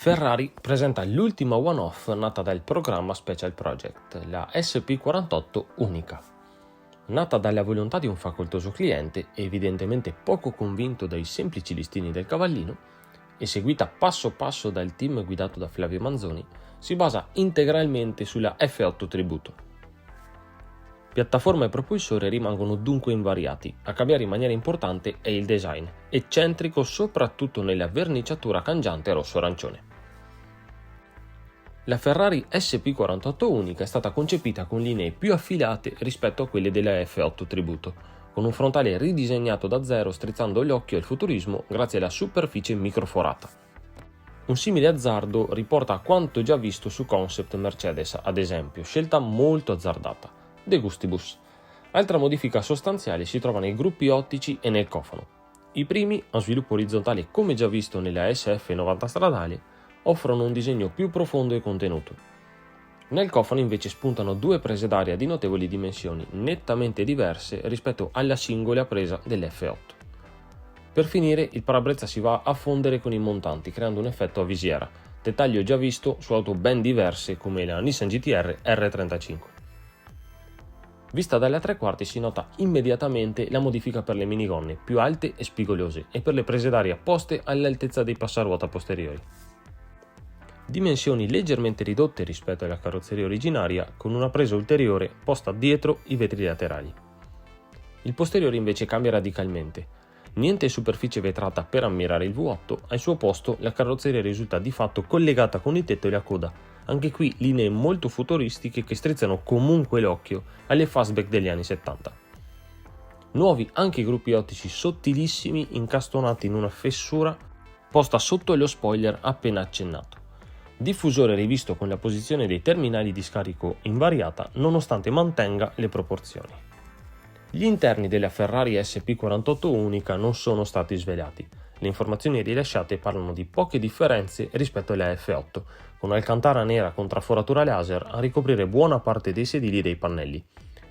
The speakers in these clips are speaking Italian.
Ferrari presenta l'ultima one-off nata dal programma Special Project, la SP48 Unica. Nata dalla volontà di un facoltoso cliente, evidentemente poco convinto dai semplici listini del cavallino, e seguita passo passo dal team guidato da Flavio Manzoni, si basa integralmente sulla F8 Tributo. Piattaforma e propulsore rimangono dunque invariati, a cambiare in maniera importante è il design, eccentrico soprattutto nella verniciatura cangiante rosso-arancione. La Ferrari SP48 Unica è stata concepita con linee più affilate rispetto a quelle della F8 Tributo, con un frontale ridisegnato da zero strizzando l'occhio al futurismo grazie alla superficie microforata. Un simile azzardo riporta a quanto già visto su concept Mercedes, ad esempio, scelta molto azzardata. De gustibus. Altra modifica sostanziale si trova nei gruppi ottici e nel cofano. I primi, a sviluppo orizzontale come già visto nella SF90 stradale, offrono un disegno più profondo e contenuto. Nel cofano invece spuntano due prese d'aria di notevoli dimensioni, nettamente diverse rispetto alla singola presa dell'F8. Per finire, il parabrezza si va a fondere con i montanti, creando un effetto a visiera, dettaglio già visto su auto ben diverse come la Nissan GT-R R35. Vista dalle tre quarti si nota immediatamente la modifica per le minigonne più alte e spigolose e per le prese d'aria poste all'altezza dei passaruota posteriori. Dimensioni leggermente ridotte rispetto alla carrozzeria originaria con una presa ulteriore posta dietro i vetri laterali. Il posteriore invece cambia radicalmente. Niente superficie vetrata per ammirare il V8, al suo posto la carrozzeria risulta di fatto collegata con il tetto e la coda. Anche qui linee molto futuristiche che strizzano comunque l'occhio alle fastback degli anni 70. Nuovi anche i gruppi ottici sottilissimi incastonati in una fessura posta sotto lo spoiler appena accennato. Diffusore rivisto con la posizione dei terminali di scarico invariata nonostante mantenga le proporzioni. Gli interni della Ferrari SP48 Unica non sono stati svelati. Le informazioni rilasciate parlano di poche differenze rispetto alla F8, con alcantara nera con traforatura laser a ricoprire buona parte dei sedili e dei pannelli,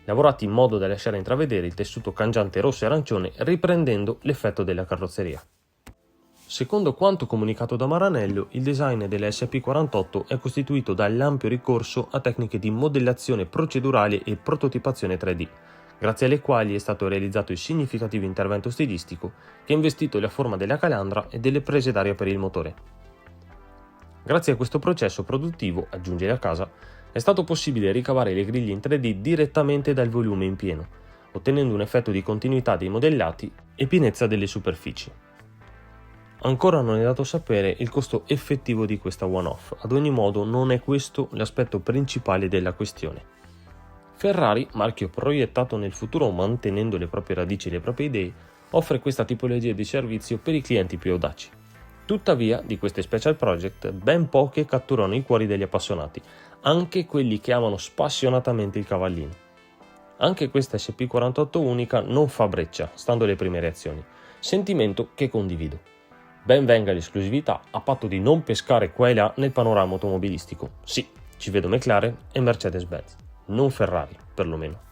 lavorati in modo da lasciare intravedere il tessuto cangiante rosso e arancione riprendendo l'effetto della carrozzeria. Secondo quanto comunicato da Maranello, il design della SP48 è costituito dall'ampio ricorso a tecniche di modellazione procedurale e prototipazione 3D, grazie alle quali è stato realizzato il significativo intervento stilistico che ha investito la forma della calandra e delle prese d'aria per il motore. Grazie a questo processo produttivo, aggiunge la casa, è stato possibile ricavare le griglie in 3D direttamente dal volume in pieno, ottenendo un effetto di continuità dei modellati e pienezza delle superfici. Ancora non è dato sapere il costo effettivo di questa one-off, ad ogni modo non è questo l'aspetto principale della questione. Ferrari, marchio proiettato nel futuro mantenendo le proprie radici e le proprie idee, offre questa tipologia di servizio per i clienti più audaci. Tuttavia, di queste special project, ben poche catturano i cuori degli appassionati, anche quelli che amano spassionatamente il cavallino. Anche questa SP48 Unica non fa breccia, stando alle prime reazioni, sentimento che condivido. Ben venga l'esclusività a patto di non pescare qua e là nel panorama automobilistico. Sì, ci vedo McLaren e Mercedes-Benz, non Ferrari, perlomeno.